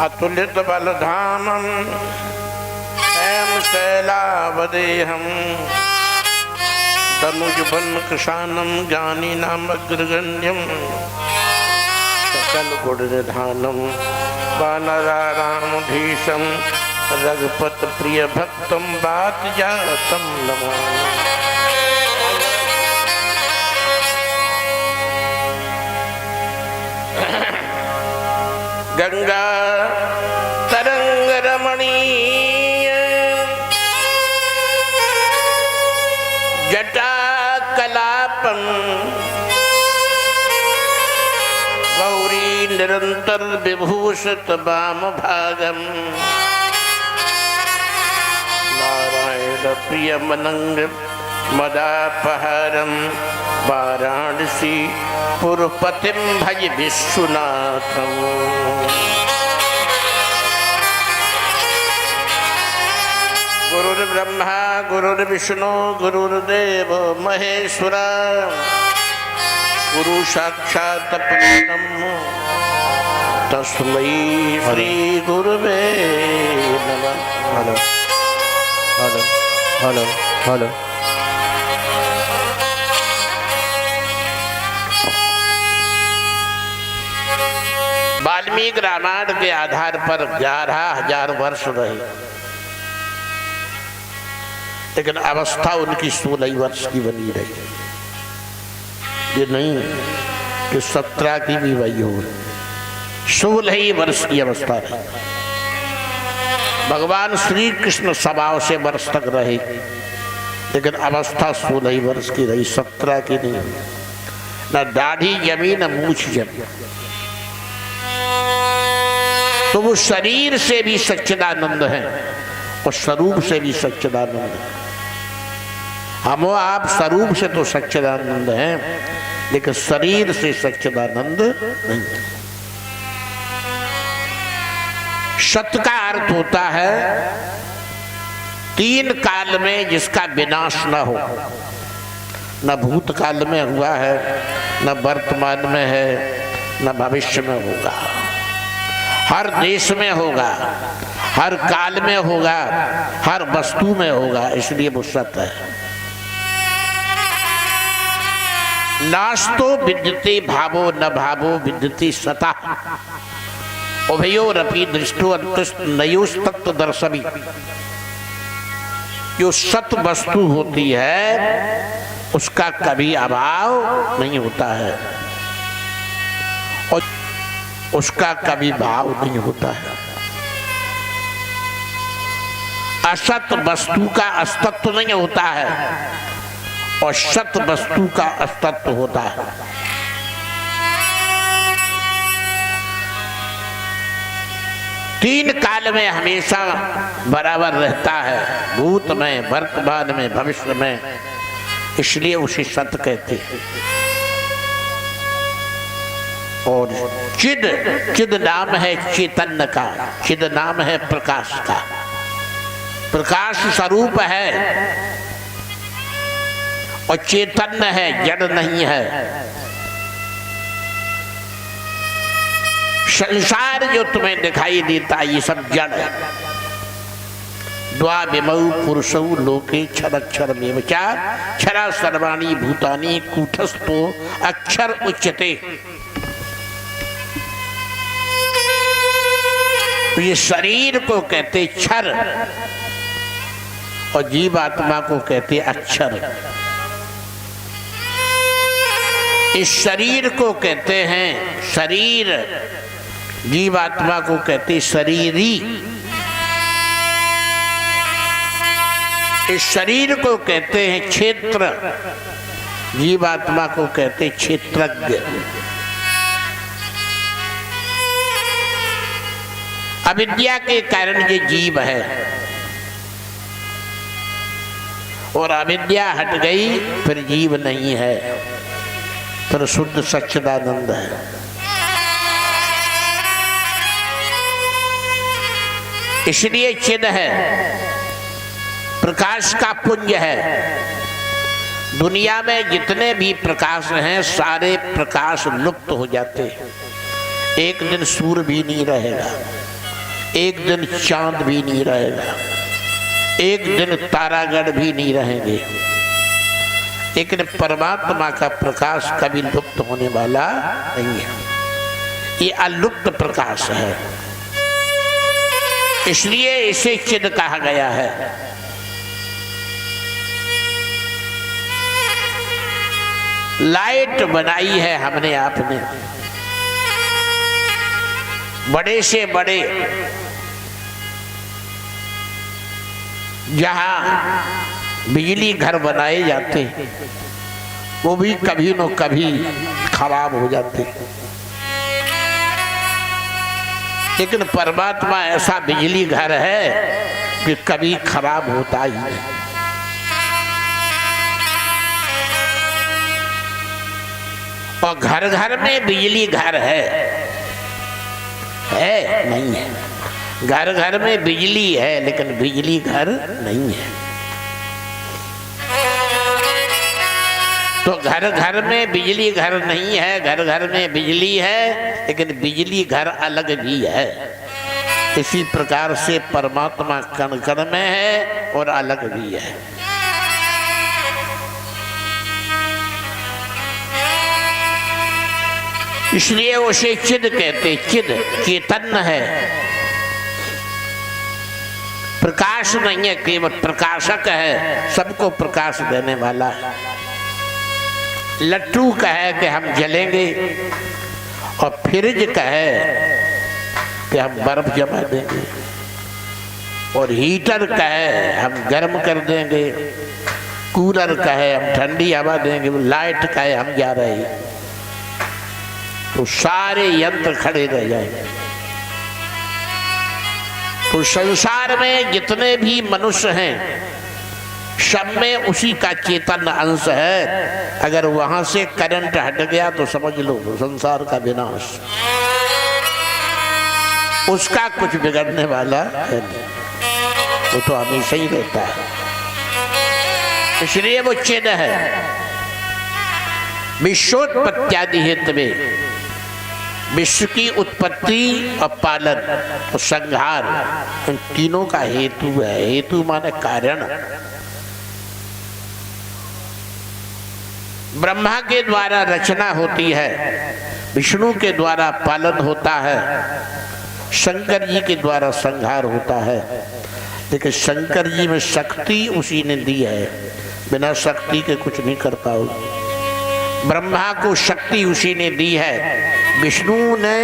अतुलित बलधामं हेम शैलावदेहं तनुजबन कृशानं ज्ञानीनामग्रगण्यं सकल गुणनिधानं वानरारामधीशं रघुपत प्रिय भक्तं वातजातं नमामि। गंगा तरंग रमणीय जटा कलापम गौरी निरंतर विभूषित वाम भागम नारायण प्रिय मनंग मदापहरम वाराणसी पुरपतिम भज विश्वनाथम। गुरुर्ब्रह्मा गुरुर्विष्णु गुरुर्देव महेश्वरा गुरु साक्षात् परब्रह्म तस्मै श्री गुरुवे नमः। Hello hello hello hello. Valmiki Ramayana के आधार पर 11,000 वर्ष रहे, लेकिन अवस्था उनकी 16 वर्ष की बनी रही। ये नहीं कि 17 की भी वही हो, 16 वर्ष की अवस्था रही। भगवान श्री कृष्ण स्वभाव से वर्ष तक रहे, लेकिन अवस्था 16 वर्ष की रही, 17 की नहीं। न दाढ़ी जमी न मूछ जमी। तो वो शरीर से भी सच्चिदानंद है और स्वरूप से भी सच्चिदानंद है। हम आप स्वरूप से तो सच्चिदानंद हैं, लेकिन शरीर से सच्चिदानंद नहीं है। सत का अर्थ होता है 3 काल में जिसका विनाश न हो। न भूतकाल में हुआ है, न वर्तमान में है, न भविष्य में होगा। हर देश में होगा, हर काल में होगा, हर वस्तु में होगा, इसलिए वो सत्य है। नास्तो विद्यते भावो न भावो विद्यते सता उभयोरपि दृष्टो अंतुष्ट नयोस्तत्व दर्शवी। जो सत वस्तु होती है उसका कभी अभाव नहीं होता है और उसका कभी भाव नहीं होता है। असत वस्तु का अस्तित्व नहीं होता है और सत वस्तु का अस्तित्व होता है। तीन काल में हमेशा बराबर रहता है, भूत में, वर्तमान में, भविष्य में, इसलिए उसे सत कहते हैं। और चिद, चिद नाम है चैतन्य का, चिद नाम है प्रकाश का। प्रकाश स्वरूप है और चैतन्य है, जड़ नहीं है। संसार जो तुम्हें दिखाई देता है ये सब जड़ है। द्वाविमौ पुरुषौ लोके क्षरक्षरमेव च क्षरा सर्वाणि भूतानि कूटस्थो अक्षर उच्यते। तो ये शरीर को कहते क्षर और जीवात्मा को कहते अक्षर। इस शरीर को कहते हैं शरीर, जीवात्मा को कहते शरीरी। इस शरीर को कहते हैं क्षेत्र, जीवात्मा को कहते क्षेत्रज्ञ। अविद्या के कारण ये जीव है और अविद्या हट गई फिर जीव नहीं है, फिर शुद्ध सच्चिदानंद है। इसलिए चिद है, प्रकाश का पुंज है। दुनिया में जितने भी प्रकाश हैं सारे प्रकाश लुप्त हो जाते हैं, एक दिन सूर्य भी नहीं रहेगा। एक दिन चांद भी नहीं रहेगा, एक दिन तारागण भी नहीं रहेंगे, लेकिन परमात्मा का प्रकाश कभी लुप्त होने वाला नहीं है। ये अलुप्त प्रकाश है, इसलिए इसे चिद कहा गया है। लाइट बनाई है हमने आपने, बड़े से बड़े, जहां बिजली घर बनाए जाते हैं वो भी कभी न कभी खराब हो जाते, लेकिन परमात्मा ऐसा बिजली घर है कि कभी खराब होता ही नहीं। और घर घर में बिजली घर है नहीं है, घर घर में बिजली है लेकिन बिजली घर नहीं है। तो घर घर में बिजली घर नहीं है, घर घर में बिजली है लेकिन बिजली घर अलग भी है। इसी प्रकार से परमात्मा कण कण में है और अलग भी है। इसलिए उसे चिद कहते, चिद चेतन है, प्रकाश नहीं है, केवल प्रकाशक है, सबको प्रकाश देने वाला है। लट्टू कहे कि हम जलेंगे और फ्रिज कहे कि हम बर्फ जमा देंगे और हीटर कहे हम गर्म कर देंगे, कूलर कहे हम ठंडी हवा देंगे, लाइट कहे हम जा रहे हैं, तो सारे यंत्र खड़े रह जाएंगे। तो संसार में जितने भी मनुष्य हैं सब में उसी का चेतन अंश है। अगर वहां से करंट हट गया तो समझ लो संसार का विनाश, उसका कुछ बिगड़ने वाला है नहीं, वो तो हमेशा ही रहता है। इसलिए वो चिद है। विश्वोत्पत्त्यादि हेतु में विश्व की उत्पत्ति और पालन और संहार, इन तीनों का हेतु है। हेतु माने कारण। ब्रह्मा के द्वारा रचना होती है, विष्णु के द्वारा पालन होता है, शंकर जी के द्वारा संहार होता है। लेकिन शंकर जी में शक्ति उसी ने दी है, बिना शक्ति के कुछ नहीं कर पाओगे। ब्रह्मा को शक्ति उसी ने दी है, विष्णु ने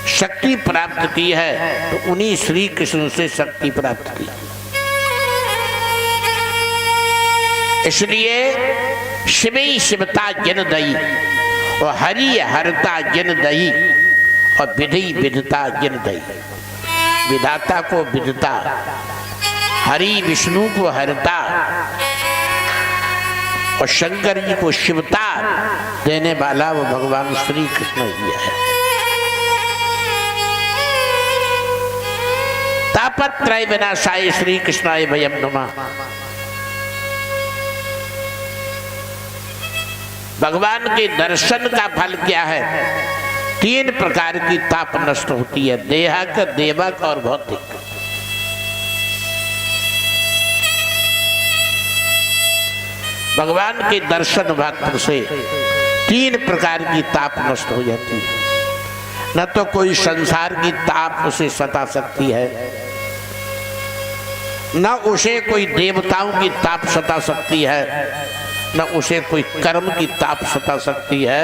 शक्ति प्राप्त की है, तो उन्हीं श्री कृष्ण से शक्ति प्राप्त की। इसलिए शिवी शिवता जन दई और हरि हरता जन दई और विधि विधता जन दई। विधाता को विधता, हरि विष्णु को हरता और शंकर जी को शिवता देने वाला वो भगवान श्री कृष्ण ही है। तापत्रय विनाशाय श्री कृष्णाय वयम नमः। भगवान के दर्शन का फल क्या है? 3 प्रकार की ताप नष्ट होती है, देहक, देवक और भौतिक। भगवान के दर्शन मात्र से 3 प्रकार की ताप नष्ट हो जाती है। न तो कोई संसार की ताप उसे सता सकती है, न उसे कोई देवताओं की ताप सता सकती है, न उसे कोई कर्म की ताप सता सकती है।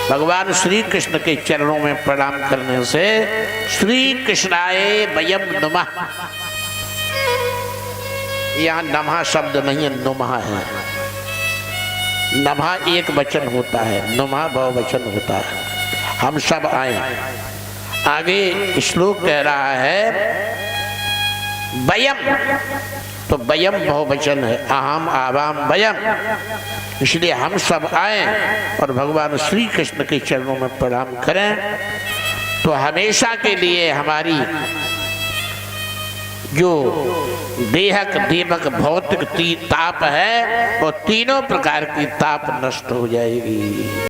भगवान श्री कृष्ण के चरणों में प्रणाम करने से श्री कृष्णाय वयम नमः। यहाँ नमः शब्द नहीं है, नुमः है। नमः एक वचन होता है, नुमः बहुवचन होता है। हम सब आए। आगे श्लोक कह रहा है वयम, तो वयम बहुवचन है, अहम आवाम वयम। इसलिए हम सब आए और भगवान श्री कृष्ण के चरणों में प्रणाम करें, तो हमेशा के लिए हमारी जो देहक, देवक, भौतिक ताप है वो तीनों प्रकार की ताप नष्ट हो जाएगी।